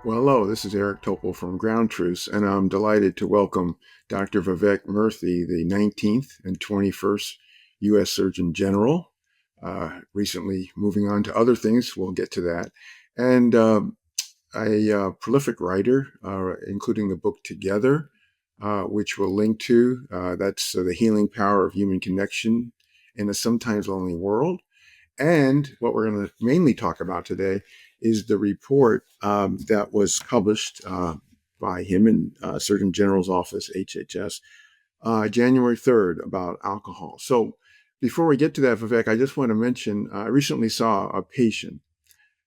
Well, hello, this is Eric Topol from Ground Truths, and I'm delighted to welcome Dr. Vivek Murthy, the 19th and 21st U.S. Surgeon General, recently moving on to other things. We'll get to that. And a prolific writer, including the book Together, which we'll link to. That's The Healing Power of Human Connection in a Sometimes Lonely World. And what we're going to mainly talk about today is the report that was published by him in Surgeon General's office, HHS, January 3rd about alcohol. So before we get to that, Vivek, I just want to mention I recently saw a patient,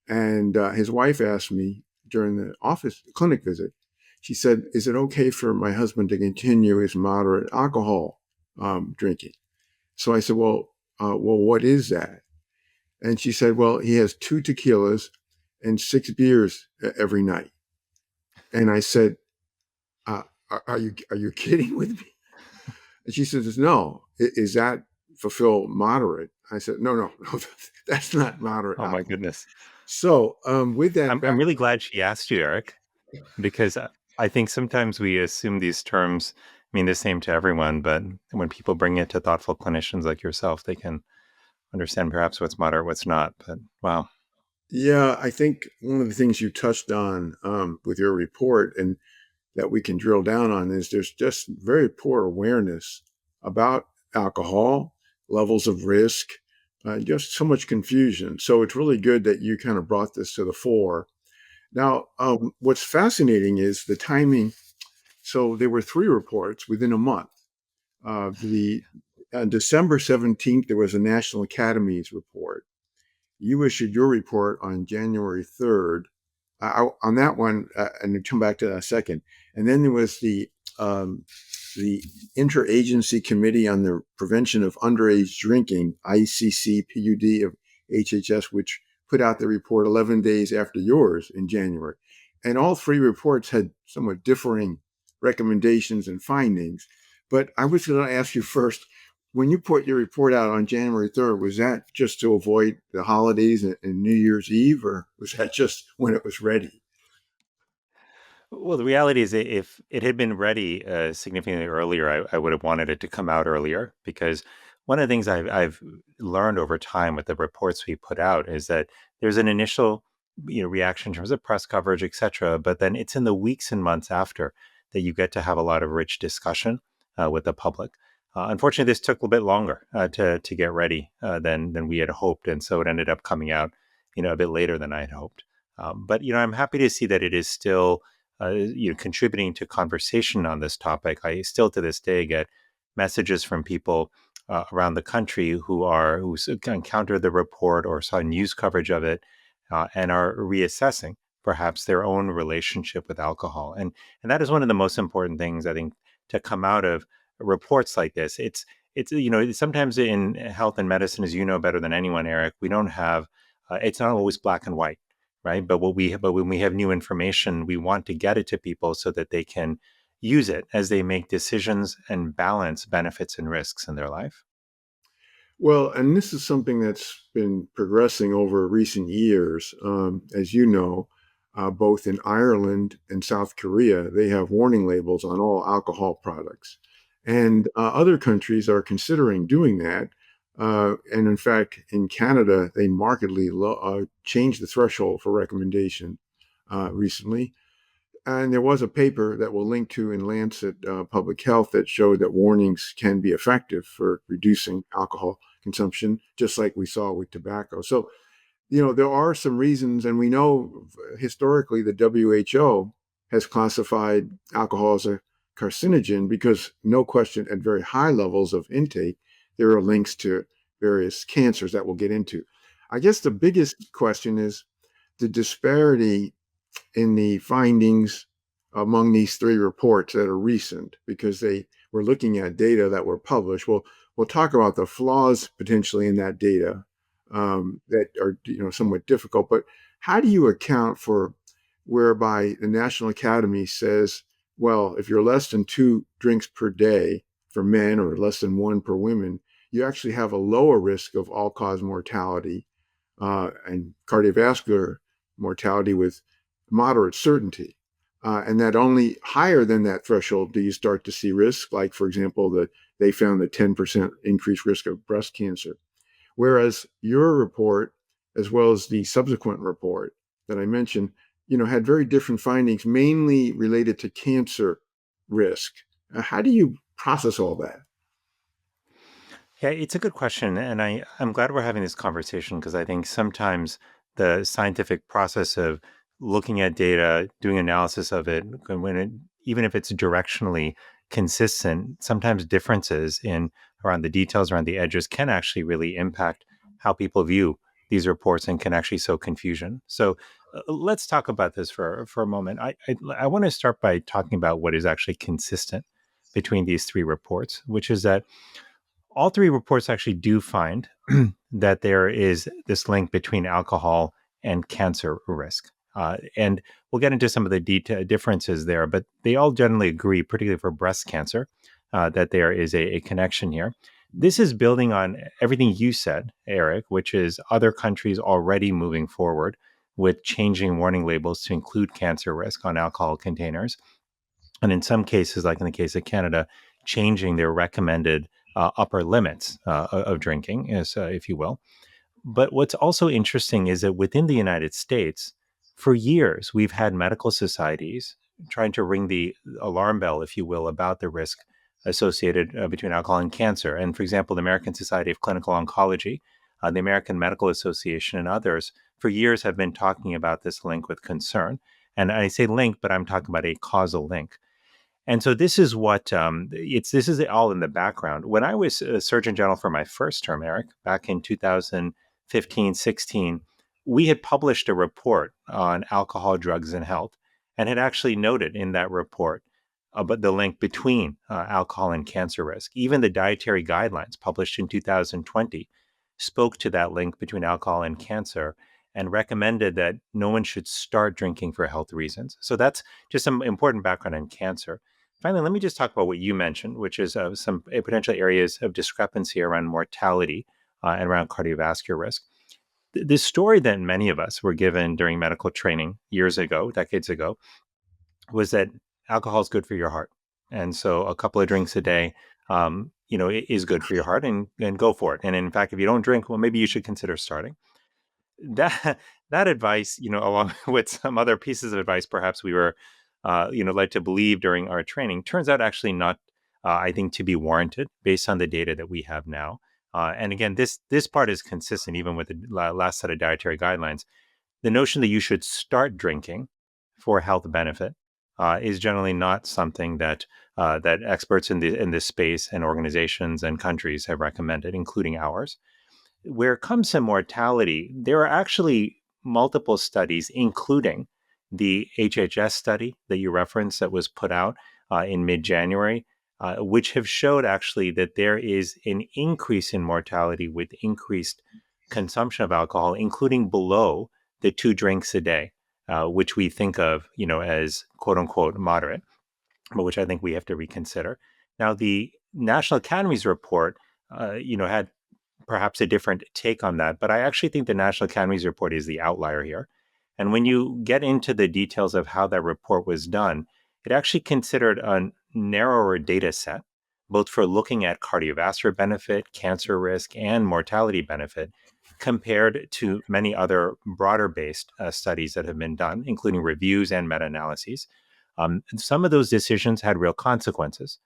and his wife asked me during the office clinic visit, she said, "Is it okay for my husband to continue his moderate alcohol drinking?" So I said, well, what is that? And she said, well, he has 2 tequilas and 6 beers every night. And I said, are you kidding with me? And she says, no. Is that fulfill moderate? I said, no, that's not moderate Oh my alcohol. goodness. So with that I'm really background, glad she asked you, Eric, because I think sometimes we assume these terms mean the same to everyone, but when people bring it to thoughtful clinicians like yourself, they can understand perhaps what's moderate, what's not. But wow. yeah, I think one of the things you touched on with your report and that we can drill down on is there's just very poor awareness about alcohol, levels of risk, just so much confusion. So it's really good that you kind of brought this to the fore. Now, what's fascinating is the timing. So there were 3 reports within a month. The December 17th, there was a National Academies report. You issued your report on January 3rd. On that one, and we'll come back to that in a second. And then there was the Interagency Committee on the Prevention of Underage Drinking, ICCPUD of HHS, which put out the report 11 days after yours in January. And all 3 reports had somewhat differing recommendations and findings. But I was going to ask you first, when you put your report out on January 3rd, was that just to avoid the holidays and New Year's Eve, or was that just when it was ready? Well, the reality is, if it had been ready significantly earlier, I would have wanted it to come out earlier because one of the things I've learned over time with the reports we put out is that there's an initial reaction in terms of press coverage, et cetera, but then it's in the weeks and months after that you get to have a lot of rich discussion with the public. Unfortunately, this took a little bit longer to get ready than we had hoped, and so it ended up coming out a bit later than I had hoped. But I'm happy to see that it is still contributing to conversation on this topic. I still to this day get messages from people around the country who encountered the report or saw news coverage of it and are reassessing perhaps their own relationship with alcohol. And that is one of the most important things I think to come out of reports like this. It's sometimes in health and medicine, as you know better than anyone, Eric, we don't have it's not always black and white, right? But when we have new information, we want to get it to people so that they can use it as they make decisions and balance benefits and risks in their life. Well, and this is something that's been progressing over recent years. As you know, both in Ireland and South Korea, they have warning labels on all alcohol products. And other countries are considering doing that. And in fact, in Canada, they markedly changed the threshold for recommendation recently. And there was a paper that we'll link to in Lancet Public Health that showed that warnings can be effective for reducing alcohol consumption, just like we saw with tobacco. So, there are some reasons, and we know historically the WHO has classified alcohol as a carcinogen because, no question, at very high levels of intake, there are links to various cancers that we'll get into. I guess the biggest question is the disparity in the findings among these 3 reports that are recent because they were looking at data that were published. We'll talk about the flaws potentially in that data that are somewhat difficult. But how do you account for whereby the National Academy says, well, if you're less than 2 drinks per day for men or less than 1 per women, you actually have a lower risk of all-cause mortality and cardiovascular mortality with moderate certainty. And that only higher than that threshold do you start to see risk. Like, for example, they found the 10% increased risk of breast cancer. Whereas your report, as well as the subsequent report that I mentioned, had very different findings, mainly related to cancer risk. How do you process all that? Yeah, it's a good question. And I'm glad we're having this conversation because I think sometimes the scientific process of looking at data, doing analysis of it, even if it's directionally consistent, sometimes differences in around the details, around the edges can actually really impact how people view these reports and can actually sow confusion. So let's talk about this for a moment. I want to start by talking about what is actually consistent between these three reports, which is that all three reports actually do find that there is this link between alcohol and cancer risk. And we'll get into some of the differences there, but they all generally agree, particularly for breast cancer, that there is a connection here. This is building on everything you said, Eric, which is other countries already moving forward with changing warning labels to include cancer risk on alcohol containers, and in some cases, like in the case of Canada, changing their recommended upper limits of drinking, if you will. But what's also interesting is that within the United States, for years, we've had medical societies trying to ring the alarm bell, if you will, about the risk associated between alcohol and cancer. And for example, the American Society of Clinical Oncology, the American Medical Association, and others for years have been talking about this link with concern. And I say link, but I'm talking about a causal link. And so this is what this is all in the background. When I was a Surgeon General for my first term, Eric, back in 2015, 16, we had published a report on alcohol, drugs, and health, and had actually noted in that report about the link between alcohol and cancer risk. Even the dietary guidelines published in 2020 spoke to that link between alcohol and cancer and recommended that no one should start drinking for health reasons. So that's just some important background on cancer. Finally, let me just talk about what you mentioned, which is some potential areas of discrepancy around mortality and around cardiovascular risk. The story that many of us were given during medical training years ago, decades ago, was that alcohol is good for your heart. And so a couple of drinks a day, is good for your heart and go for it. And in fact, if you don't drink, well, maybe you should consider starting that that advice, along with some other pieces of advice, perhaps we were, led to believe during our training, turns out actually not, I think, to be warranted based on the data that we have now. And again, this part is consistent even with the last set of dietary guidelines. The notion that you should start drinking for health benefit is generally not something that experts in this space and organizations and countries have recommended, including ours. Where it comes to mortality, there are actually multiple studies, including the HHS study that you referenced that was put out in mid January, which have showed actually that there is an increase in mortality with increased consumption of alcohol, including below the 2 drinks a day, which we think of, as quote unquote moderate, but which I think we have to reconsider. Now, the National Academy's report, had perhaps a different take on that. But I actually think the National Academy's report is the outlier here. And when you get into the details of how that report was done, it actually considered a narrower data set, both for looking at cardiovascular benefit, cancer risk, and mortality benefit, compared to many other broader based studies that have been done, including reviews and meta analyses. Some of those decisions had real consequences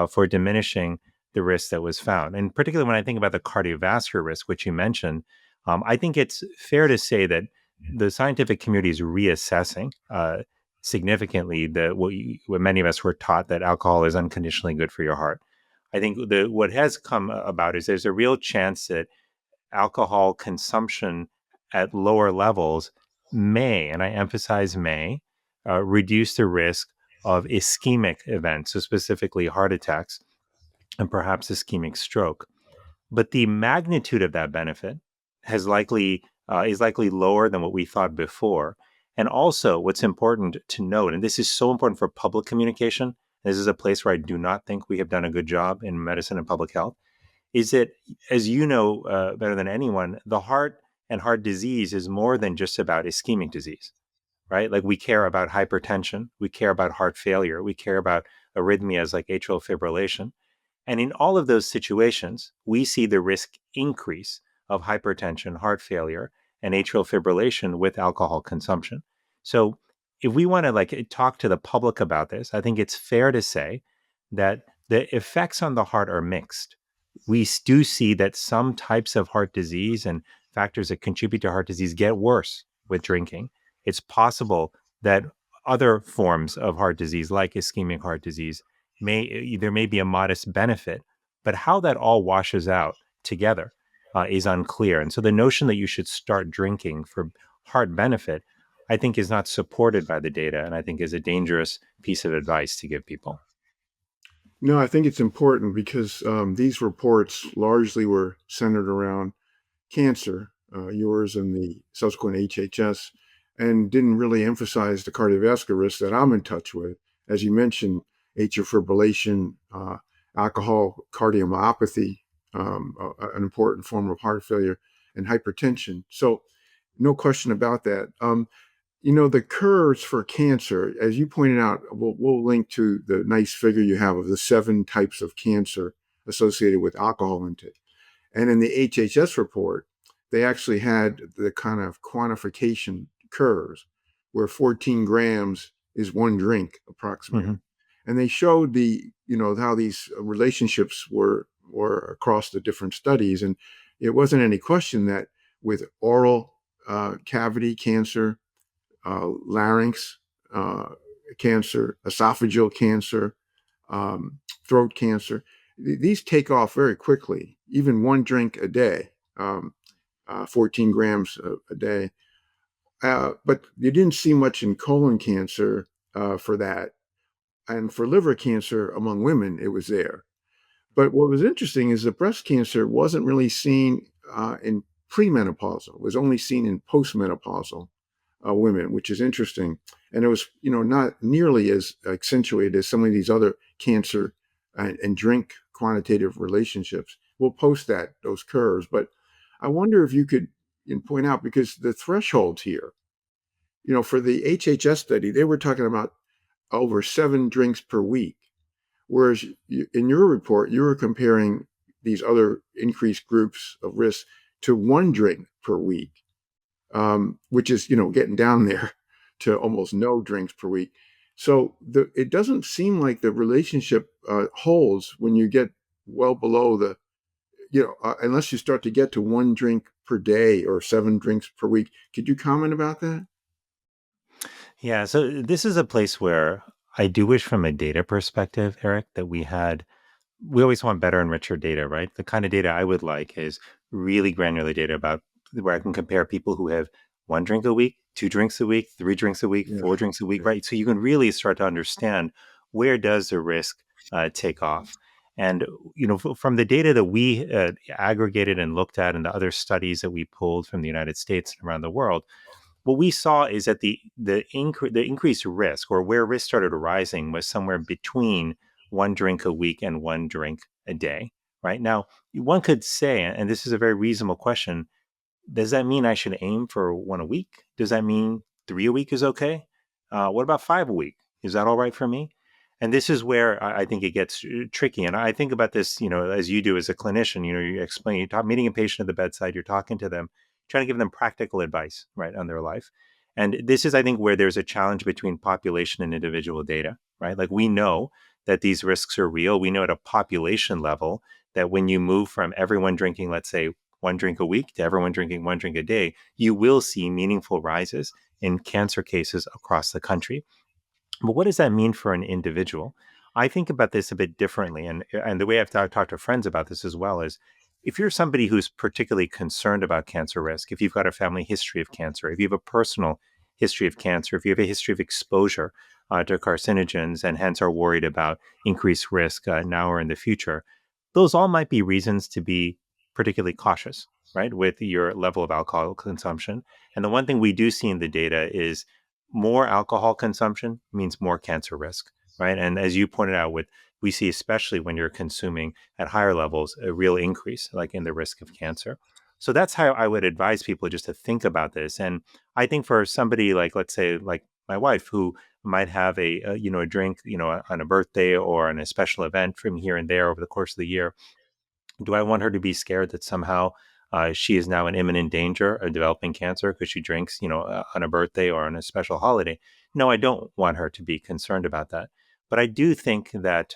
for diminishing the risk that was found. And particularly when I think about the cardiovascular risk, which you mentioned, I think it's fair to say that the scientific community is reassessing significantly what many of us were taught, that alcohol is unconditionally good for your heart. I think what has come about is there's a real chance that alcohol consumption at lower levels may, and I emphasize may, reduce the risk of ischemic events, so specifically heart attacks and perhaps ischemic stroke. But the magnitude of that benefit has likely is likely lower than what we thought before. And also, what's important to note, and this is so important for public communication, this is a place where I do not think we have done a good job in medicine and public health, is that, as you know better than anyone, the heart and heart disease is more than just about ischemic disease. right? Like we care about hypertension, we care about heart failure, we care about arrhythmias like atrial fibrillation. And in all of those situations, we see the risk increase of hypertension, heart failure, and atrial fibrillation with alcohol consumption. So if we want to talk to the public about this, I think it's fair to say that the effects on the heart are mixed. We do see that some types of heart disease and factors that contribute to heart disease get worse with drinking. It's possible that other forms of heart disease, like ischemic heart disease, there may be a modest benefit, but how that all washes out together is unclear. And so the notion that you should start drinking for heart benefit, I think, is not supported by the data, and I think is a dangerous piece of advice to give people. No, I think it's important because these reports largely were centered around cancer, yours and the subsequent HHS, and didn't really emphasize the cardiovascular risk that I'm in touch with. As you mentioned, atrial fibrillation, alcohol cardiomyopathy, an important form of heart failure, and hypertension. So, no question about that. The curves for cancer, as you pointed out, we'll link to the nice figure you have of the 7 types of cancer associated with alcohol intake. And in the HHS report, they actually had the kind of quantification curves where 14 grams is 1 drink approximately. Hmm. And they showed how these relationships were across the different studies. And it wasn't any question that with oral cavity cancer, larynx cancer, esophageal cancer, throat cancer. These take off very quickly, even 1 drink a day, 14 grams a day. But you didn't see much in colon cancer for that. And for liver cancer among women, it was there. But what was interesting is that breast cancer wasn't really seen in premenopausal. It was only seen in postmenopausal women, which is interesting. And it was, not nearly as accentuated as some of these other cancer and drink quantitative relationships. We'll post those curves, but I wonder if you could point out because the thresholds here, for the HHS study, they were talking about over 7 drinks per week, whereas in your report, you were comparing these other increased groups of risk to 1 drink per week, which is getting down there to almost no drinks per week. So it doesn't seem like the relationship holds when you get well below unless you start to get to 1 drink per day or 7 drinks per week. Could you comment about that? Yeah, so this is a place where I do wish, from a data perspective, Eric, that we always want better and richer data, right? The kind of data I would like is really granular data about where I can compare people who have 1 drink a week, 2 drinks a week, 3 drinks a week, Yeah. 4 drinks a week, Yeah. right? So you can really start to understand where does the risk take off. And from the data that we aggregated and looked at, and the other studies that we pulled from the United States and around the world, what we saw is that the increased risk, or where risk started rising, was somewhere between 1 drink a week and 1 drink a day. Right now, one could say, and this is a very reasonable question: does that mean I should aim for 1 a week? Does that mean 3 a week is okay? What about 5 a week? Is that all right for me? And this is where I think it gets tricky. And I think about this, as you do as a clinician. You explain, meeting a patient at the bedside, you're talking to them, trying to give them practical advice, right, on their life. And this is, I think, where there's a challenge between population and individual data, right? Like, we know that these risks are real. We know at a population level that when you move from everyone drinking, let's say, 1 drink a week to everyone drinking 1 drink a day, you will see meaningful rises in cancer cases across the country. But what does that mean for an individual? I think about this a bit differently. And the way I've talked to friends about this as well is, if you're somebody who's particularly concerned about cancer risk, if you've got a family history of cancer, if you have a personal history of cancer, if you have a history of exposure to carcinogens and hence are worried about increased risk now or in the future, those all might be reasons to be particularly cautious, right, with your level of alcohol consumption. And the one thing we do see in the data is more alcohol consumption means more cancer risk, right? And as you pointed out, we see, especially when you're consuming at higher levels, a real increase, like in the risk of cancer. So that's how I would advise people just to think about this. And I think for somebody like, let's say, like my wife, who might have a drink, on a birthday or on a special event from here and there over the course of the year, do I want her to be scared that somehow she is now in imminent danger of developing cancer because she drinks, on a birthday or on a special holiday? No, I don't want her to be concerned about that. But I do think that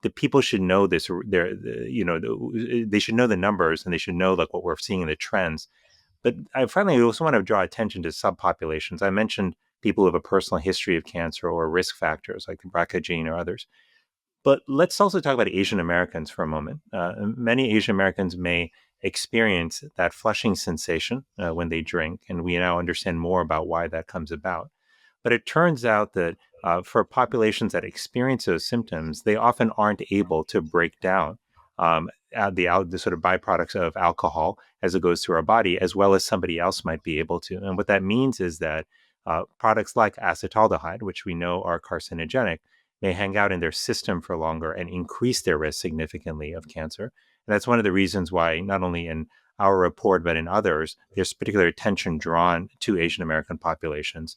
the people should know this. They should know the numbers, and they should know like what we're seeing in the trends. But I finally also want to draw attention to subpopulations. I mentioned people who have a personal history of cancer or risk factors like the BRCA gene or others. But let's also talk about Asian Americans for a moment. Many Asian Americans may experience that flushing sensation when they drink, and we now understand more about why that comes about. But it turns out that for populations that experience those symptoms, they often aren't able to break down the sort of byproducts of alcohol as it goes through our body, as well as somebody else might be able to. And what that means is that products like acetaldehyde, which we know are carcinogenic, may hang out in their system for longer and increase their risk significantly of cancer. And that's one of the reasons why, not only in our report, but in others, there's particular attention drawn to Asian American populations,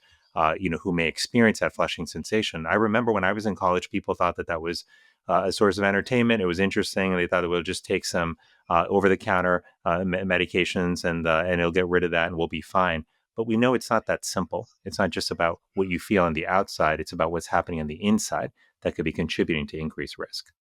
who may experience that flushing sensation. I remember when I was in college, people thought that that was a source of entertainment. It was interesting. And they thought it would just take some over-the-counter medications and it'll get rid of that and we'll be fine. But we know it's not that simple. It's not just about what you feel on the outside. It's about what's happening on the inside that could be contributing to increased risk.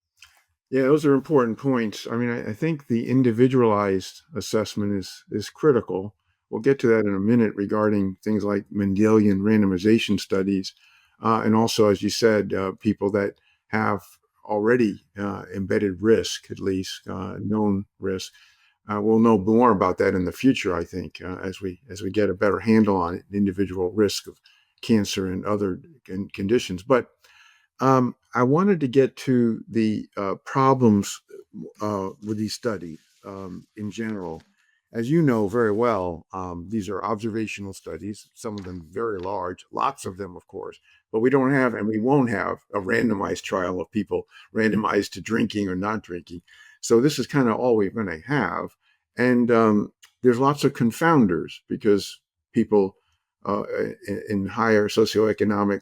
Yeah, those are important points. I mean, I think the individualized assessment is critical. We'll get to that in a minute regarding things like Mendelian randomization studies, and also, as you said, people that have already embedded risk, at least known risk. We'll know more about that in the future, I think, as we get a better handle on it, individual risk of cancer and other conditions. But I wanted to get to the problems with these studies in general. As you know very well, these are observational studies, some of them very large, lots of them, of course, but we don't have, and we won't have, a randomized trial of people randomized to drinking or not drinking. So this is kind of all we're going to have. And there's lots of confounders because people in higher socioeconomic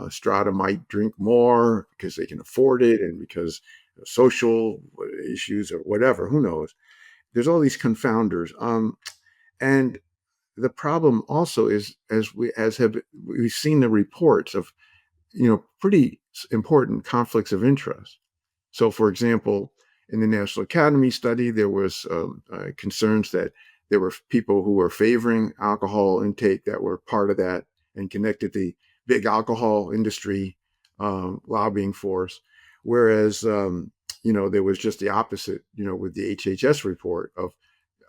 strata might drink more because they can afford it and because of social issues or whatever, who knows. There's all these confounders. And the problem also is, we've seen the reports of, pretty important conflicts of interest. So, for example, in the National Academy study, there was concerns that there were people who were favoring alcohol intake that were part of that and connected the big alcohol industry lobbying force. Whereas, there was just the opposite, with the HHS report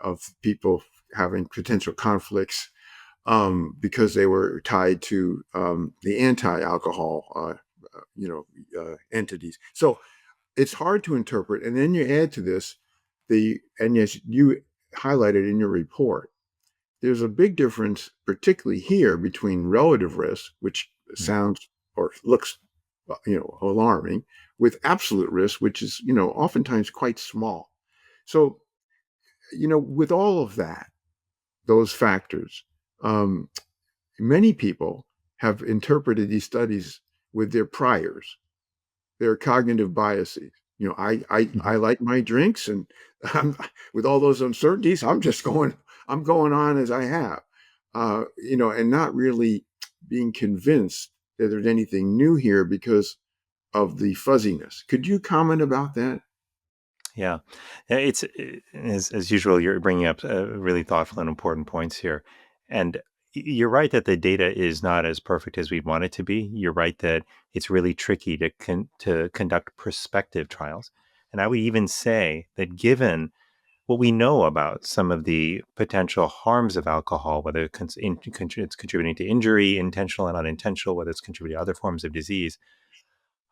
of people having potential conflicts because they were tied to the anti-alcohol, entities. So it's hard to interpret. And then you add to this and yes, you highlighted in your report, there's a big difference, particularly here, between relative risk, which Mm. sounds or looks, alarming, with absolute risk, which is, oftentimes quite small. So, with all of that, those factors, um, many people have interpreted these studies with their priors, their cognitive biases. I Mhm. like my drinks, and with all those uncertainties, I'm going on as I have, and not really being convinced that there's anything new here because of the fuzziness. Could you comment about that? Yeah, it's as usual. You're bringing up really thoughtful and important points here, and you're right that the data is not as perfect as we'd want it to be. You're right that it's really tricky to conduct prospective trials, and I would even say that given what we know about some of the potential harms of alcohol, whether it's contributing to injury, intentional and unintentional, whether it's contributing to other forms of disease,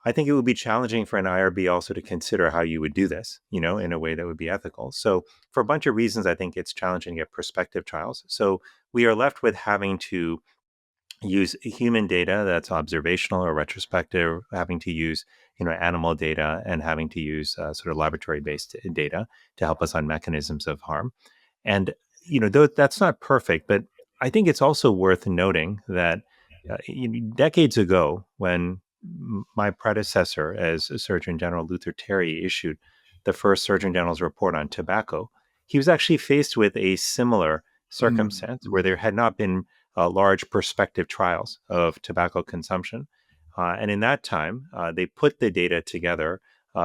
I think it would be challenging for an IRB also to consider how you would do this, in a way that would be ethical. So, for a bunch of reasons, I think it's challenging to get prospective trials. So, we are left with having to use human data that's observational or retrospective, having to use animal data, and having to use sort of laboratory based data to help us on mechanisms of harm. And that's not perfect, but I think it's also worth noting that decades ago, when my predecessor as Surgeon General Luther Terry issued the first Surgeon General's report on tobacco, he was actually faced with a similar circumstance where Mm-hmm. there had not been large prospective trials of tobacco consumption. And in that time, they put the data together,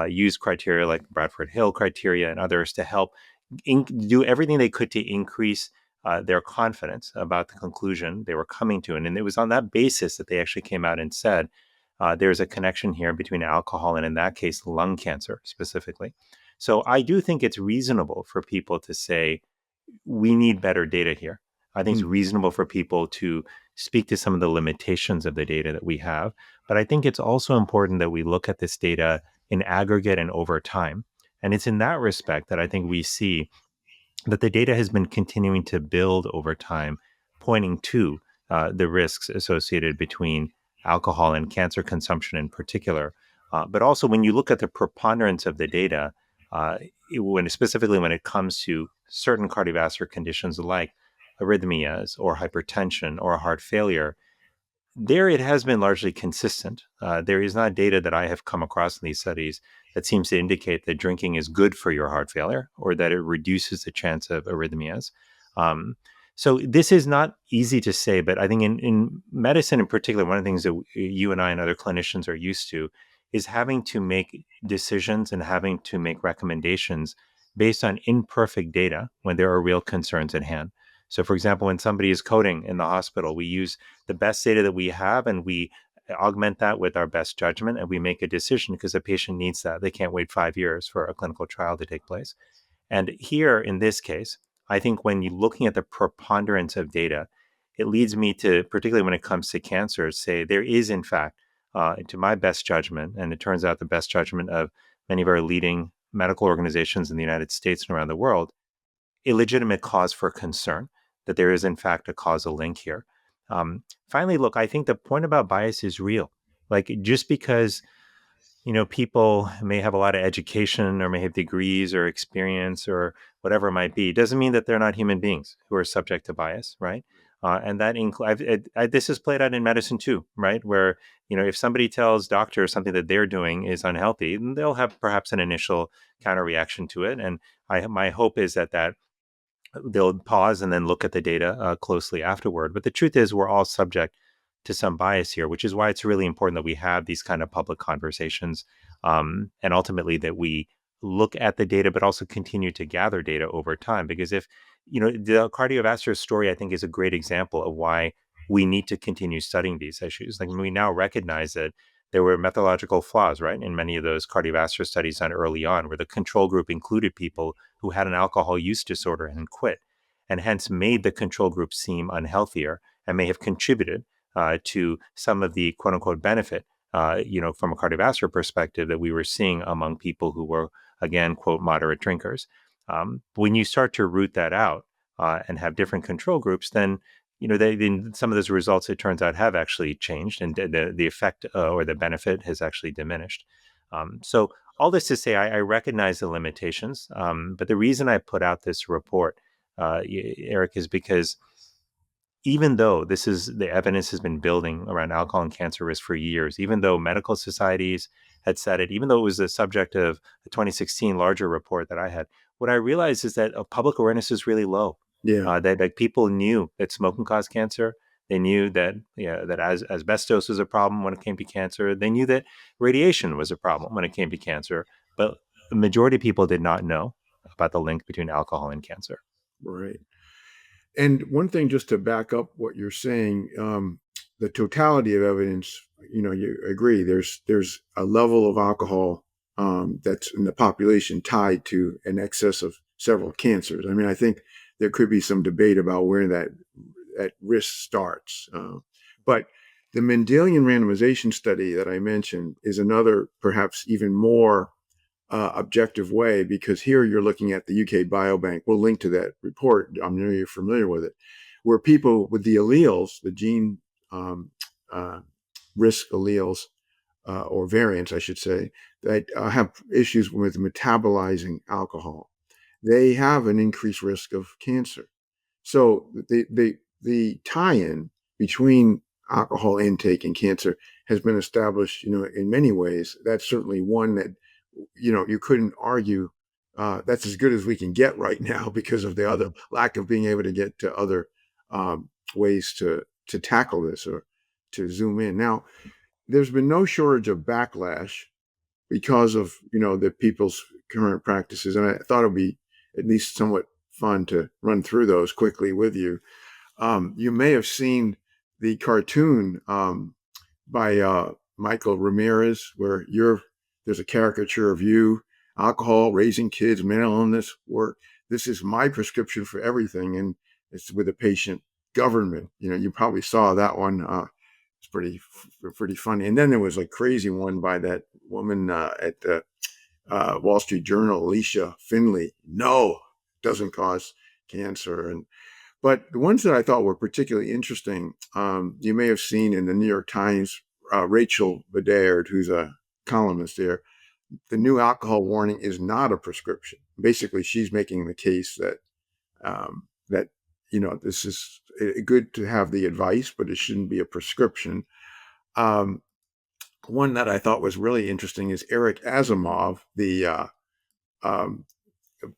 used criteria like Bradford Hill criteria and others to help do everything they could to increase their confidence about the conclusion they were coming to. And it was on that basis that they actually came out and said there's a connection here between alcohol and, in that case, lung cancer specifically. So I do think it's reasonable for people to say, we need better data here. I think it's Mm-hmm. reasonable for people to speak to some of the limitations of the data that we have. But I think it's also important that we look at this data in aggregate and over time. And it's in that respect that I think we see that the data has been continuing to build over time, pointing to the risks associated between alcohol and cancer consumption in particular. But also, when you look at the preponderance of the data, specifically when it comes to certain cardiovascular conditions like arrhythmias or hypertension or heart failure, there it has been largely consistent. There is not data that I have come across in these studies that seems to indicate that drinking is good for your heart failure or that it reduces the chance of arrhythmias. Um, so this is not easy to say, but I think in medicine in particular, one of the things that you and I and other clinicians are used to is having to make decisions and having to make recommendations based on imperfect data when there are real concerns at hand. So, for example, when somebody is coding in the hospital, we use the best data that we have and we augment that with our best judgment and we make a decision because the patient needs that. They can't wait 5 years for a clinical trial to take place. And here in this case, I think when you're looking at the preponderance of data, it leads me to, particularly when it comes to cancer, say there is, in fact, to my best judgment, and it turns out the best judgment of many of our leading medical organizations in the United States and around the world, a legitimate cause for concern that there is, in fact, a causal link here. Finally, look, I think the point about bias is real. Like, just because people may have a lot of education or may have degrees or experience or whatever it might be, doesn't mean that they're not human beings who are subject to bias, right? And that includes this is played out in medicine too, right? Where if somebody tells doctors something that they're doing is unhealthy, then they'll have perhaps an initial counter reaction to it. And my hope is that they'll pause and then look at the data closely afterward. But the truth is, we're all subject to some bias here, which is why it's really important that we have these kind of public conversations, and ultimately that we look at the data, but also continue to gather data over time. Because if the cardiovascular story, I think, is a great example of why we need to continue studying these issues. Like, we now recognize that there were methodological flaws, right, in many of those cardiovascular studies done early on, where the control group included people who had an alcohol use disorder and quit, and hence made the control group seem unhealthier and may have contributed to some of the quote unquote benefit, from a cardiovascular perspective that we were seeing among people who were, again, quote, moderate drinkers. When you start to root that out and have different control groups, then then some of those results, it turns out, have actually changed, and the effect or the benefit has actually diminished. So all this to say, I recognize the limitations, but the reason I put out this report, Eric, is because even though the evidence has been building around alcohol and cancer risk for years, even though medical societies had said it, even though it was the subject of a 2016 larger report that I had, what I realized is that public awareness is really low. Yeah. That like people knew that smoking caused cancer. They knew that that asbestos was a problem when it came to cancer. They knew that radiation was a problem when it came to cancer, but the majority of people did not know about the link between alcohol and cancer. Right. And one thing, just to back up what you're saying, the totality of evidence, you agree. There's a level of alcohol that's in the population tied to an excess of several cancers. I mean, I think there could be some debate about where that risk starts, but the Mendelian randomization study that I mentioned is another, perhaps even more objective way, because here you're looking at the UK Biobank. We'll link to that report. I know you're familiar with it, where people with the alleles, the gene um, uh, risk alleles or variants, I should say, that have issues with metabolizing alcohol, they have an increased risk of cancer. So the tie-in between alcohol intake and cancer has been established, in many ways. That's certainly one that, you couldn't argue. That's as good as we can get right now because of the other lack of being able to get to other ways to tackle this or to zoom in. Now, there's been no shortage of backlash because of the people's current practices, and I thought it'd be at least somewhat fun to run through those quickly with you. You may have seen the cartoon by Michael Ramirez, where there's a caricature of you, alcohol, raising kids, mental illness, work. This is my prescription for everything, and it's with a patient government. You probably saw that one. It's pretty funny. And then there was a crazy one by that woman at the Wall Street Journal, Alicia Finley. No, doesn't cause cancer. But the ones that I thought were particularly interesting, you may have seen in the New York Times, Rachel Bedard, who's a columnist there. The new alcohol warning is not a prescription. Basically, she's making the case that this is good to have the advice, but it shouldn't be a prescription. Um, One that I thought was really interesting is Eric Asimov, um,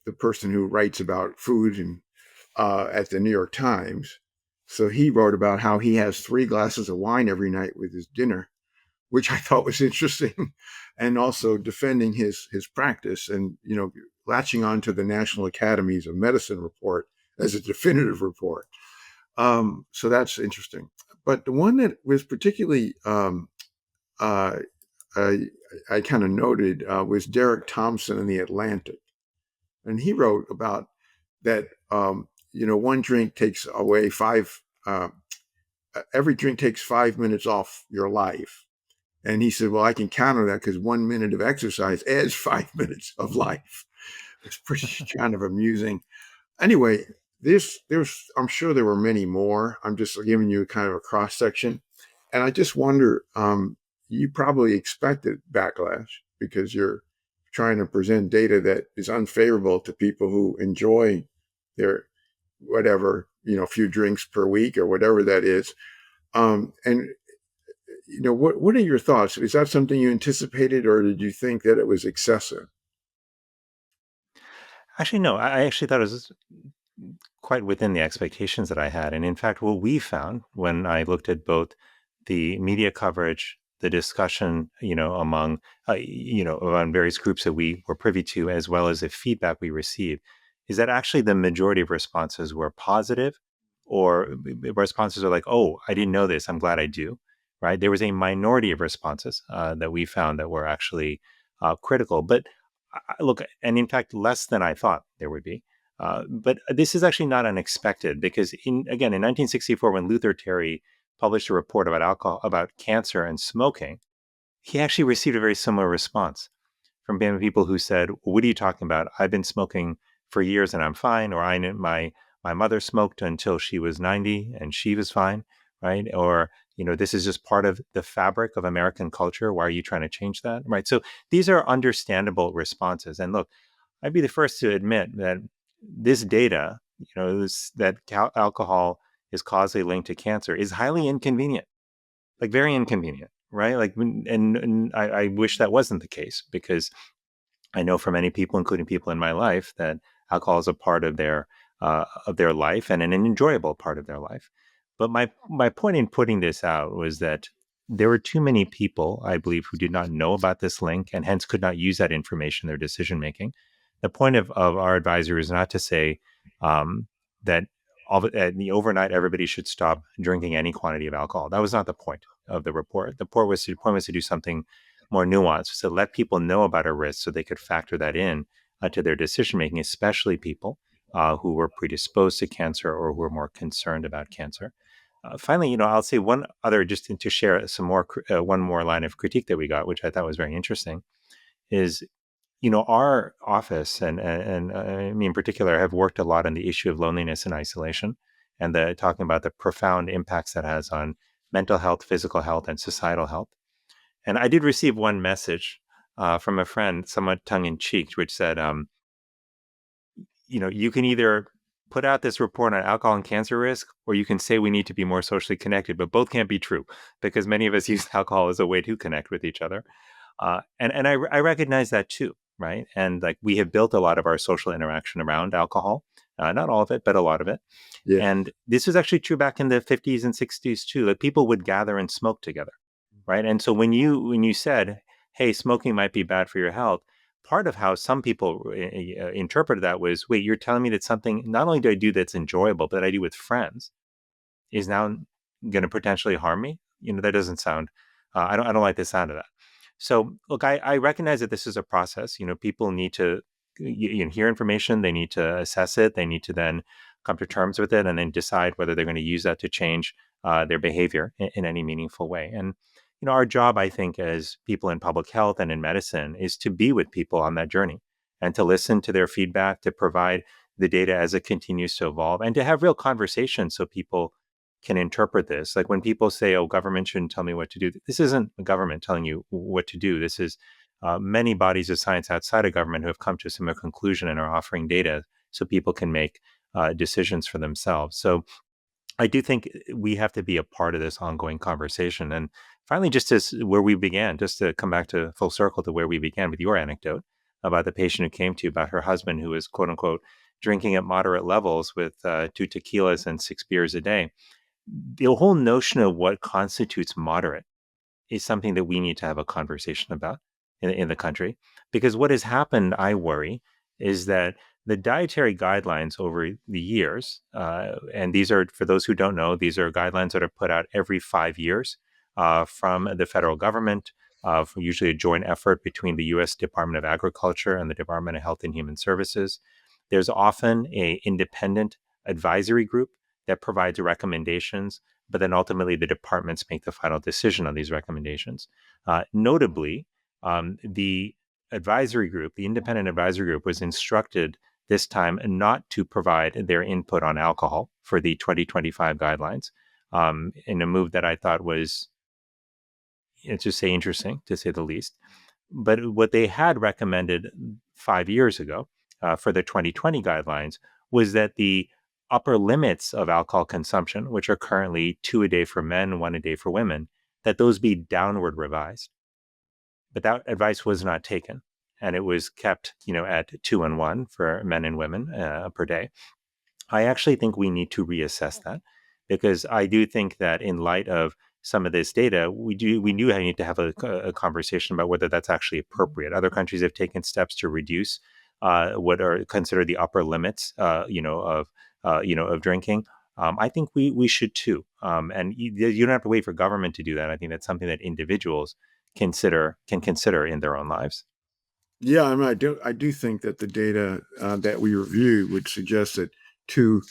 the person who writes about food and at the New York Times. So he wrote about how he has 3 glasses of wine every night with his dinner, which I thought was interesting, and also defending his practice and latching on to the National Academies of Medicine report as a definitive report. So that's interesting. But the one that was particularly uh, I kind of noted was Derek Thompson in the Atlantic, and he wrote about that. One drink takes away every drink takes 5 minutes off your life. And he said, well, I can counter that because 1 minute of exercise adds 5 minutes of life. It's pretty kind of amusing. Anyway, I'm sure there were many more. I'm just giving you kind of a cross section. And I just wonder, you probably expected backlash because you're trying to present data that is unfavorable to people who enjoy their whatever, few drinks per week or whatever that is. And what are your thoughts? Is that something you anticipated, or did you think that it was excessive? Actually, no. I actually thought it was quite within the expectations that I had. And in fact, what we found when I looked at both the media coverage, the discussion, among various groups that we were privy to, as well as the feedback we received, is that actually the majority of responses were positive, or responses are like, "Oh, I didn't know this. I'm glad I do." Right? There was a minority of responses that we found that were actually critical, but look, and in fact, less than I thought there would be. But this is actually not unexpected because, in 1964, when Luther Terry published a report about cancer and smoking, he actually received a very similar response from people who said, well, "What are you talking about? I've been smoking for years and I'm fine," or "I know my mother smoked until she was 90 and she was fine," right? Or "This is just part of the fabric of American culture. Why are you trying to change that?" Right? So these are understandable responses. And look, I'd be the first to admit that this data, that alcohol is causally linked to cancer, is highly inconvenient, like very inconvenient, right? Like, and I wish that wasn't the case because I know for many people, including people in my life, that alcohol is a part of their life and an enjoyable part of their life. But my point in putting this out was that there were too many people, I believe, who did not know about this link and hence could not use that information in their decision making. The point of our advisor is not to say that the overnight everybody should stop drinking any quantity of alcohol. That was not the point of the report. The point was to do something more nuanced, to let people know about a risk so they could factor that in to their decision making, especially people who were predisposed to cancer or who were more concerned about cancer. Finally, I'll say one other, just to share some more, one more line of critique that we got, which I thought was very interesting, is our office and me in particular have worked a lot on the issue of loneliness and isolation, and talking about the profound impacts that has on mental health, physical health, and societal health. And I did receive one message from a friend, somewhat tongue in cheek, which said, you can either put out this report on alcohol and cancer risk, or you can say we need to be more socially connected, but both can't be true because many of us use alcohol as a way to connect with each other. And I recognize that too, right? And like we have built a lot of our social interaction around alcohol, not all of it, but a lot of it. Yeah. And this was actually true back in the 50s and 60s too, that people would gather and smoke together, right? And so when you said, "Hey, smoking might be bad for your health," part of how some people interpreted that was, "Wait, you're telling me that something not only do I do that's enjoyable, but that I do with friends is now going to potentially harm me?" That doesn't sound. I don't like the sound of that. So, look, I recognize that this is a process. People need to hear information. They need to assess it. They need to then come to terms with it, and then decide whether they're going to use that to change their behavior in any meaningful way. And our job, I think, as people in public health and in medicine, is to be with people on that journey and to listen to their feedback, to provide the data as it continues to evolve, and to have real conversations so people can interpret this. Like when people say, "Oh, government shouldn't tell me what to do," this isn't the government telling you what to do. This is many bodies of science outside of government who have come to a similar conclusion and are offering data so people can make decisions for themselves. So I do think we have to be a part of this ongoing conversation. And finally, just as where we began, just to come back to full circle to where we began with your anecdote about the patient who came to you about her husband who was quote unquote drinking at moderate levels with 2 tequilas and 6 beers a day. The whole notion of what constitutes moderate is something that we need to have a conversation about in the country. Because what has happened, I worry, is that the dietary guidelines over the years, and these are, for those who don't know, these are guidelines that are put out every 5 years from the federal government, for usually a joint effort between the U.S. Department of Agriculture and the Department of Health and Human Services. There's often a independent advisory group that provides recommendations, but then ultimately the departments make the final decision on these recommendations. Notably, the advisory group, the independent advisory group, was instructed this time not to provide their input on alcohol for the 2025 guidelines, in a move that I thought was, to say, interesting, to say the least. But what they had recommended 5 years ago for the 2020 guidelines was that the upper limits of alcohol consumption, which are currently 2 a day for men, 1 a day for women, that those be downward revised. But that advice was not taken. And it was kept, at 2 and 1 for men and women per day. I actually think we need to reassess that because I do think that in light of some of this data, we do need to have a conversation about whether that's actually appropriate. Other countries have taken steps to reduce what are considered the upper limits, of drinking. I think we should too, and you don't have to wait for government to do that. I think that's something that individuals can consider in their own lives. Yeah, I mean, I do think that the data that we reviewed would suggest that 2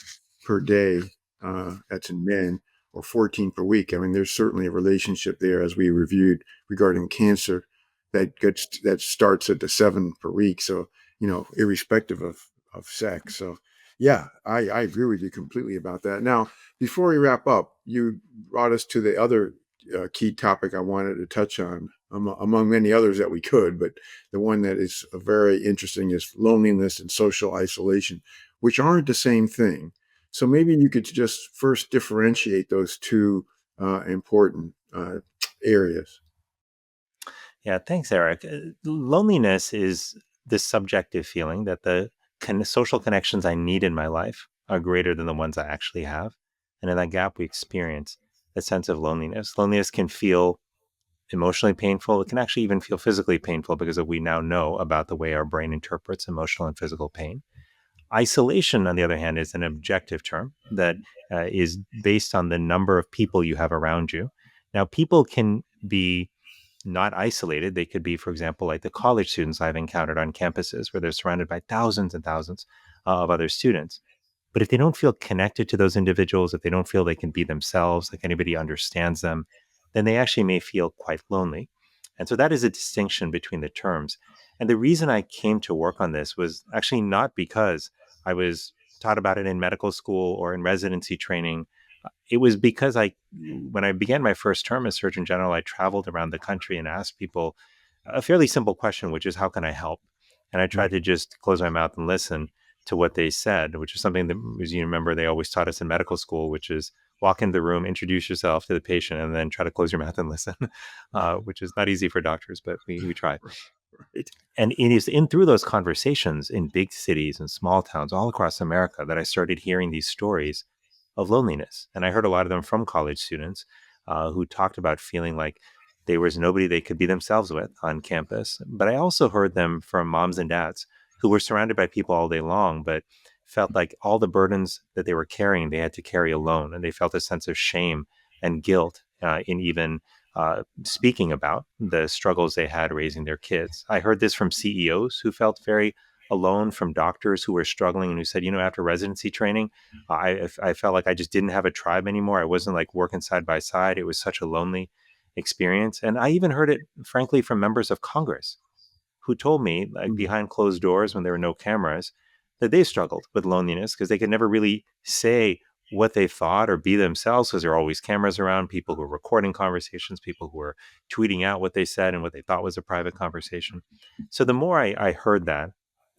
per day, that's in men, or 14 per week. I mean, there's certainly a relationship there, as we reviewed regarding cancer, that starts at the 7 per week. So irrespective of sex. So yeah, I agree with you completely about that. Now, before we wrap up, you brought us to the other key topic I wanted to touch on, among many others that we could, but the one that is very interesting is loneliness and social isolation, which aren't the same thing. So maybe you could just first differentiate those two important areas. Yeah, thanks, Eric. Loneliness is this subjective feeling that the social connections I need in my life are greater than the ones I actually have. And in that gap, we experience a sense of loneliness. Loneliness can feel emotionally painful. It can actually even feel physically painful because we now know about the way our brain interprets emotional and physical pain. Isolation, on the other hand, is an objective term that is based on the number of people you have around you. Now, people can be not isolated. They could be, for example, like the college students I've encountered on campuses where they're surrounded by thousands and thousands of other students. But if they don't feel connected to those individuals, if they don't feel they can be themselves, like anybody understands them, then they actually may feel quite lonely. And so that is a distinction between the terms. And the reason I came to work on this was actually not because I was taught about it in medical school or in residency training. It was because when I began my first term as Surgeon General, I traveled around the country and asked people a fairly simple question, which is, how can I help? And I tried to just close my mouth and listen. to what they said, which is something that, as you remember, they always taught us in medical school, which is walk into the room, introduce yourself to the patient, and then try to close your mouth and listen, which is not easy for doctors, but we try. Right. And it is in through those conversations in big cities and small towns all across America that I started hearing these stories of loneliness. And I heard a lot of them from college students who talked about feeling like there was nobody they could be themselves with on campus. But I also heard them from moms and dads who were surrounded by people all day long, but felt like all the burdens that they were carrying, they had to carry alone. And they felt a sense of shame and guilt in even speaking about the struggles they had raising their kids. I heard this from CEOs who felt very alone, from doctors who were struggling and who said, after residency training, I felt like I just didn't have a tribe anymore. I wasn't like working side by side. It was such a lonely experience. And I even heard it, frankly, from members of Congress who told me, like Mm. behind closed doors when there were no cameras, that they struggled with loneliness because they could never really say what they thought or be themselves because there are always cameras around, people who are recording conversations, people who are tweeting out what they said and what they thought was a private conversation. So the more I heard that,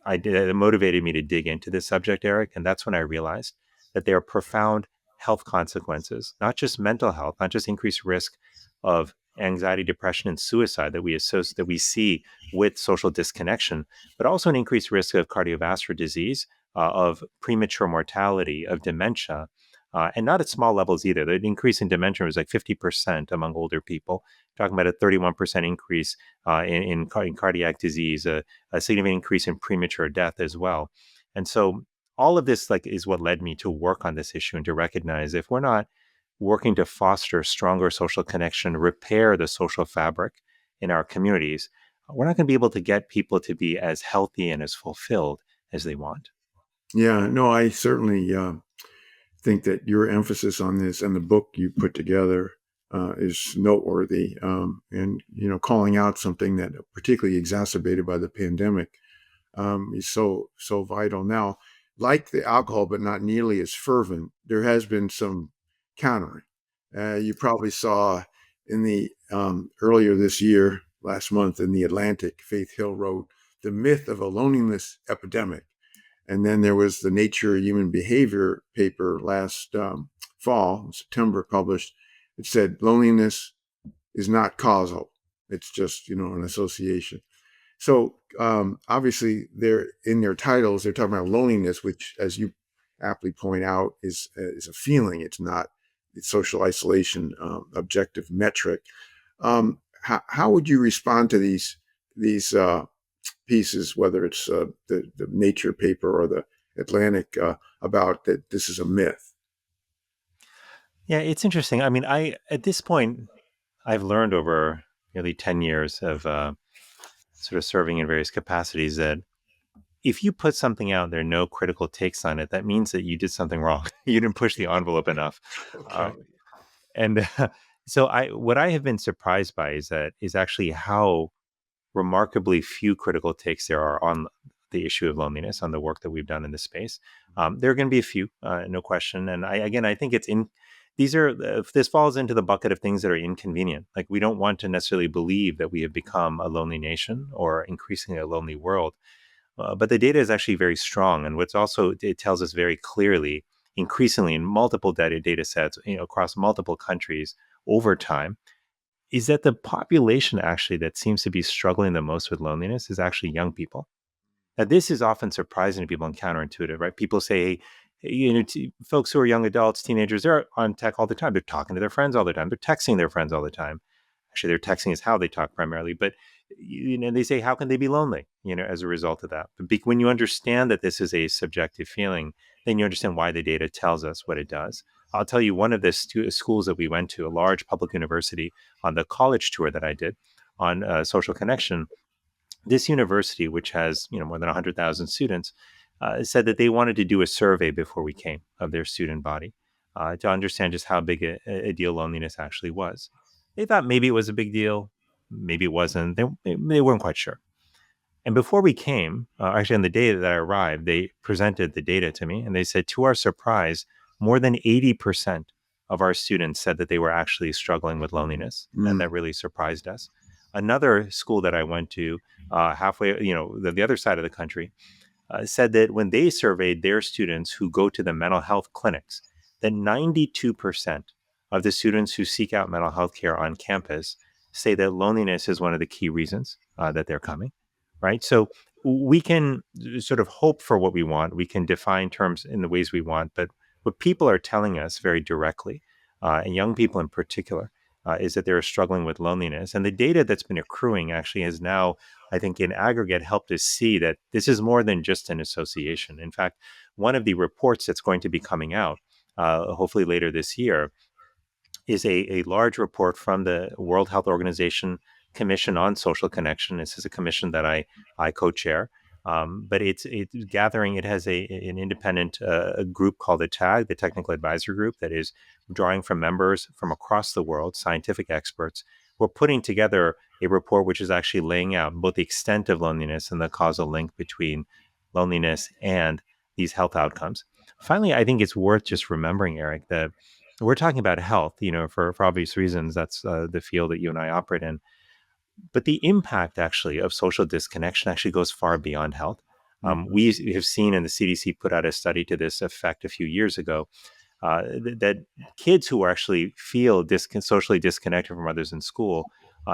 it motivated me to dig into this subject, Eric. And that's when I realized that there are profound health consequences, not just mental health, not just increased risk of anxiety, depression, and suicide that we see with social disconnection, but also an increased risk of cardiovascular disease, of premature mortality, of dementia, and not at small levels either. The increase in dementia was like 50% among older people, talking about a 31% increase in cardiac disease, a significant increase in premature death as well. And so all of this like is what led me to work on this issue and to recognize if we're not working to foster stronger social connection, repair the social fabric in our communities, we're not going to be able to get people to be as healthy and as fulfilled as they want. Yeah, no, I certainly think that your emphasis on this and the book you put together is noteworthy. And calling out something that particularly exacerbated by the pandemic is so vital. Now, like the alcohol, but not nearly as fervent, there has been some countering. You probably saw in the earlier this year, last month in the Atlantic, Faith Hill wrote "The Myth of a Loneliness Epidemic." And then there was the Nature of Human Behavior paper last fall, September, published. It said loneliness is not causal. It's just, an association. So obviously, they're in their titles. They're talking about loneliness, which, as you aptly point out, is a feeling. It's not it's social isolation, objective metric. How would you respond to these pieces, whether it's the Nature paper or the Atlantic, about that this is a myth? Yeah, it's interesting. I mean, I at this point I've learned over nearly 10 years of sort of serving in various capacities that if you put something out there, no critical takes on it, that means that you did something wrong. You didn't push the envelope enough. Okay. Um, and so what I have been surprised by is actually how remarkably few critical takes there are on the issue of loneliness, on the work that we've done in this space. There are going to be a few, no question. And I think these are, if this falls into the bucket of things that are inconvenient. Like we don't want to necessarily believe that we have become a lonely nation or increasingly a lonely world. But the data is actually very strong. And what's also, it tells us very clearly, increasingly in multiple data sets, across multiple countries over time, is that the population actually that seems to be struggling the most with loneliness is actually young people. Now, this is often surprising to people and counterintuitive, right? People say, hey, folks who are young adults, teenagers, they're on tech all the time. They're talking to their friends all the time. They're texting their friends all the time. Actually, their texting is how they talk primarily. But they say, how can they be lonely? As a result of that. But when you understand that this is a subjective feeling, then you understand why the data tells us what it does. I'll tell you one of the schools that we went to, a large public university, on the college tour that I did on social connection. This university, which has more than 100,000 students, said that they wanted to do a survey before we came of their student body to understand just how big a deal loneliness actually was. They thought maybe it was a big deal, maybe it wasn't. They weren't quite sure. And before we came, actually on the day that I arrived, they presented the data to me and they said, to our surprise, more than 80% of our students said that they were actually struggling with loneliness. And Mm. that really surprised us. Another school that I went to halfway, the other side of the country, said that when they surveyed their students who go to the mental health clinics, that 92% of the students who seek out mental health care on campus say that loneliness is one of the key reasons that they're coming, right? So we can sort of hope for what we want. We can define terms in the ways we want, but what people are telling us very directly, and young people in particular, is that they're struggling with loneliness. And the data that's been accruing actually has now, I think, in aggregate, helped us see that this is more than just an association. In fact, one of the reports that's going to be coming out, hopefully later this year, is a large report from the World Health Organization Commission on Social Connection. This is a commission that I co-chair. But it's gathering. It has an independent a group called the TAG, the Technical Advisory Group, that is drawing from members from across the world, scientific experts. We're putting together a report which is actually laying out both the extent of loneliness and the causal link between loneliness and these health outcomes. Finally, I think it's worth just remembering, Eric, that we're talking about health, for obvious reasons. That's the field that you and I operate in. But the impact actually of social disconnection actually goes far beyond health. Mhm. We have seen, and the CDC put out a study to this effect a few years ago, that kids who actually feel socially disconnected from others in school,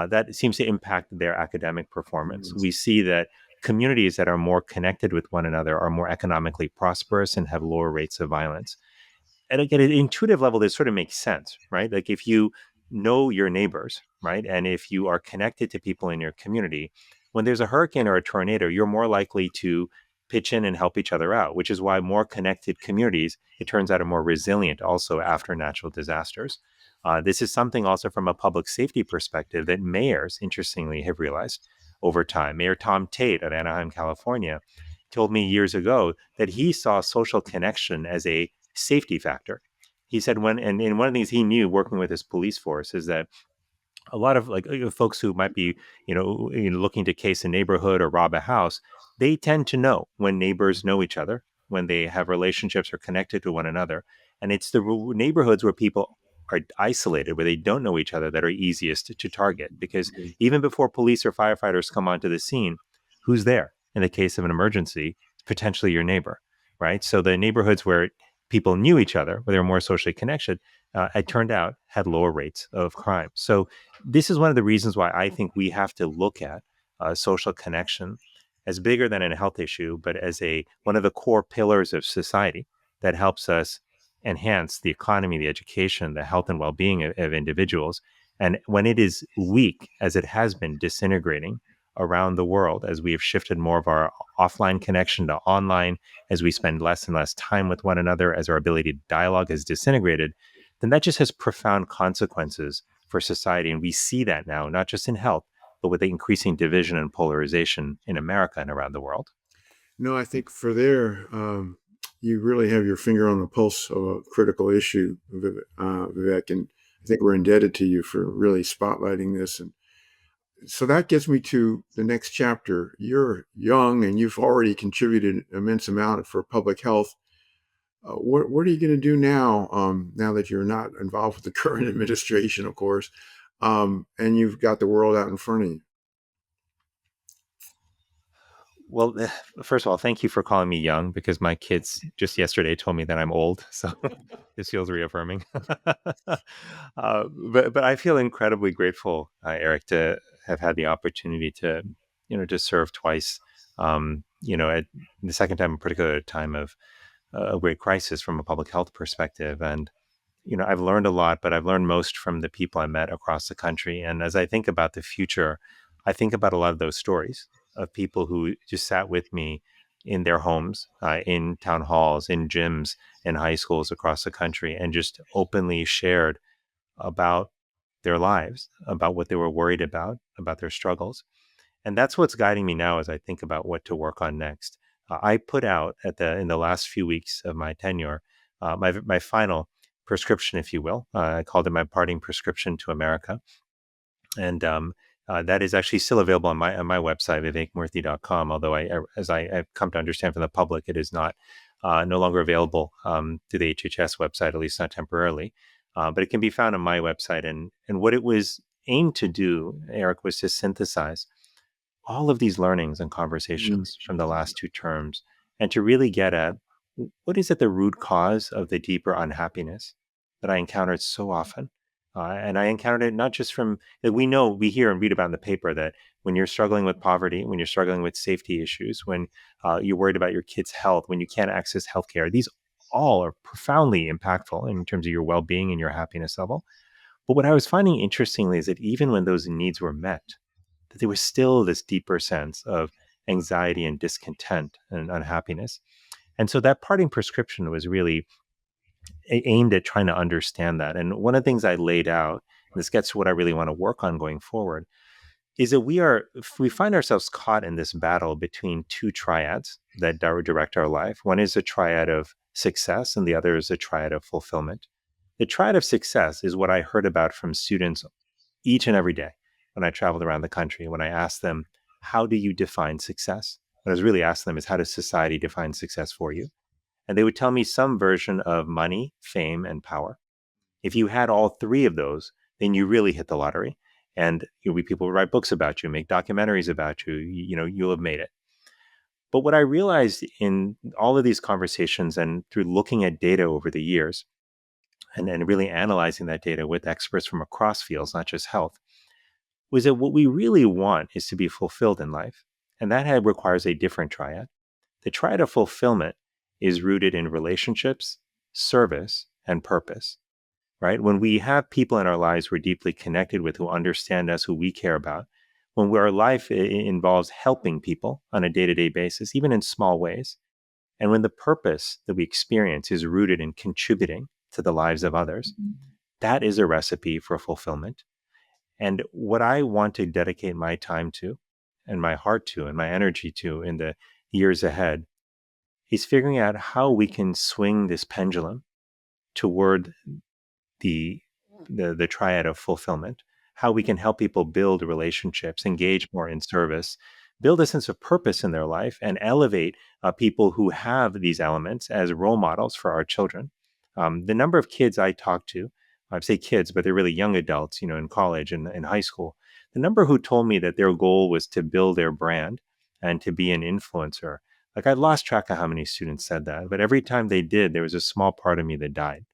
that seems to impact their academic performance. Yes. We see that communities that are more connected with one another are more economically prosperous and have lower rates of violence. And at an intuitive level, this sort of makes sense, right? Like if you know your neighbors, right, and if you are connected to people in your community, when there's a hurricane or a tornado, you're more likely to pitch in and help each other out, which is why more connected communities, it turns out, are more resilient also after natural disasters. This is something also from a public safety perspective that mayors, interestingly, have realized over time. Mayor Tom Tate of Anaheim, California, told me years ago that he saw social connection as a safety factor. He said and one of the things he knew working with his police force is that a lot of folks who might be looking to case a neighborhood or rob a house, they tend to know when neighbors know each other, when they have relationships or connected to one another, and it's the neighborhoods where people are isolated, where they don't know each other, that are easiest to target, because Okay. even before police or firefighters come onto the scene, who's there in the case of an emergency? Potentially your neighbor, right? So the neighborhoods where people knew each other, where they were more socially connected, it turned out had lower rates of crime. So this is one of the reasons why I think we have to look at social connection as bigger than a health issue, but as a one of the core pillars of society that helps us enhance the economy, the education, the health and well-being of individuals. And when it is weak, as it has been disintegrating around the world, as we have shifted more of our offline connection to online, as we spend less and less time with one another, as our ability to dialogue has disintegrated, then that just has profound consequences for society. And we see that now, not just in health, but with the increasing division and polarization in America and around the world. No, I think for there, you really have your finger on the pulse of a critical issue, Vivek, and I think we're indebted to you for really spotlighting this. And so that gets me to the next chapter. You're young and you've already contributed an immense amount for public health. What are you going to do now? Now that you're not involved with the current administration, of course, and you've got the world out in front of you. Well, first of all, thank you for calling me young, because my kids just yesterday told me that I'm old. So this feels reaffirming. But I feel incredibly grateful, Eric, to have had the opportunity to, to serve twice. At the second time, in particular, at a time of a great crisis from a public health perspective. And I've learned a lot, but I've learned most from the people I met across the country. And as I think about the future, I think about a lot of those stories of people who just sat with me in their homes, in town halls, in gyms, in high schools across the country, and just openly shared about their lives, about what they were worried about their struggles. And that's what's guiding me now as I think about what to work on next. I put out in the last few weeks of my tenure, my final prescription, if you will. I called it my parting prescription to America, and that is actually still available on my website, vivekmurthy.com. Although I've come to understand from the public, it is not no longer available through the HHS website, at least not temporarily. But it can be found on my website, and what it was aimed to do, Eric, was to synthesize all of these learnings and Mm. conversations from the last two terms and to really get at what is at the root cause of the deeper unhappiness that I encountered so often. And I encountered it not just from that we know, we hear and read about in the paper that when you're struggling with poverty, when you're struggling with safety issues, when you're worried about your kids' health, when you can't access healthcare, these all are profoundly impactful in terms of your well being and your happiness level. But what I was finding interestingly is that even when those needs were met, that there was still this deeper sense of anxiety and discontent and unhappiness. And so that parting prescription was really aimed at trying to understand that. And one of the things I laid out, and this gets to what I really want to work on going forward, is that if we find ourselves caught in this battle between two triads that direct our life. One is a triad of success, and the other is a triad of fulfillment. The triad of success is what I heard about from students each and every day when I traveled around the country. When I asked them, how do you define success? What I was really asking them is, how does society define success for you? And they would tell me some version of money, fame, and power. If you had all three of those, then you really hit the lottery. And people will write books about you, make documentaries about you. You'll have made it. But what I realized in all of these conversations and through looking at data over the years and really analyzing that data with experts from across fields, not just health, was that what we really want is to be fulfilled in life. And that requires a different triad. The triad of fulfillment is rooted in relationships, service, and purpose, right? When we have people in our lives we're deeply connected with, who understand us, who we care about, when our life involves helping people on a day-to-day basis, even in small ways, and when the purpose that we experience is rooted in contributing to the lives of others, that is a recipe for fulfillment. And what I want to dedicate my time to and my heart to and my energy to in the years ahead is figuring out how we can swing this pendulum toward the the triad of fulfillment, how we can help people build relationships, engage more in service, build a sense of purpose in their life, and elevate people who have these elements as role models for our children. The number of kids I talk to, I say kids, but they're really young adults, in college and in high school. The number who told me that their goal was to build their brand and to be an influencer. Like, I lost track of how many students said that, but every time they did, there was a small part of me that died,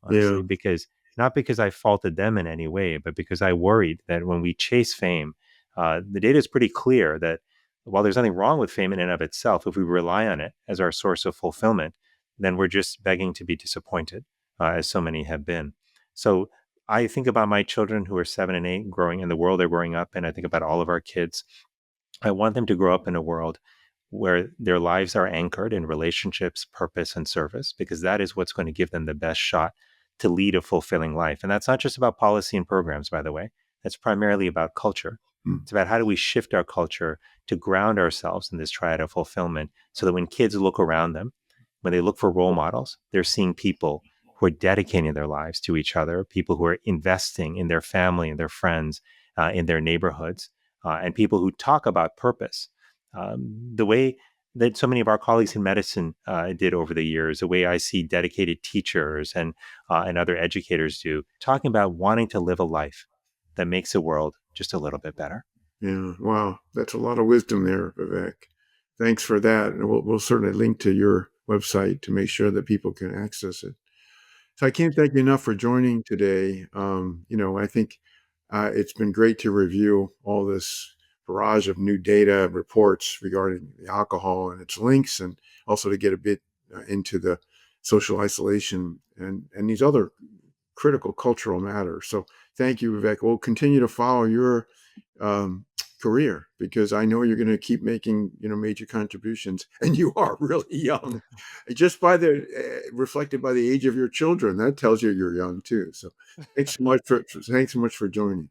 Yeah. honestly, because not because I faulted them in any way, but because I worried that when we chase fame, the data is pretty clear that while there's nothing wrong with fame in and of itself, if we rely on it as our source of fulfillment, then we're just begging to be disappointed, as so many have been. So I think about my children who are 7 and 8 growing in the world they're growing up in. I think about all of our kids. I want them to grow up in a world where their lives are anchored in relationships, purpose, and service, because that is what's going to give them the best shot to lead a fulfilling life. And that's not just about policy and programs, by the way. That's primarily about culture. Mm. It's about how do we shift our culture to ground ourselves in this triad of fulfillment so that when kids look around them, when they look for role models, they're seeing people who are dedicating their lives to each other, people who are investing in their family and their friends, in their neighborhoods, and people who talk about purpose. The way that so many of our colleagues in medicine did over the years, the way I see dedicated teachers and other educators do, talking about wanting to live a life that makes the world just a little bit better. Yeah. Wow. That's a lot of wisdom there, Vivek. Thanks for that. And we'll certainly link to your website to make sure that people can access it. So I can't thank you enough for joining today. I think it's been great to review all this barrage of new data reports regarding the alcohol and its links, and also to get a bit into the social isolation and these other critical cultural matters. So thank you, Vivek. We'll continue to follow your um, career because I know you're going to keep making major contributions, and you are really young. Just by the reflected by the age of your children, that tells you you're young too. So thanks so much for joining.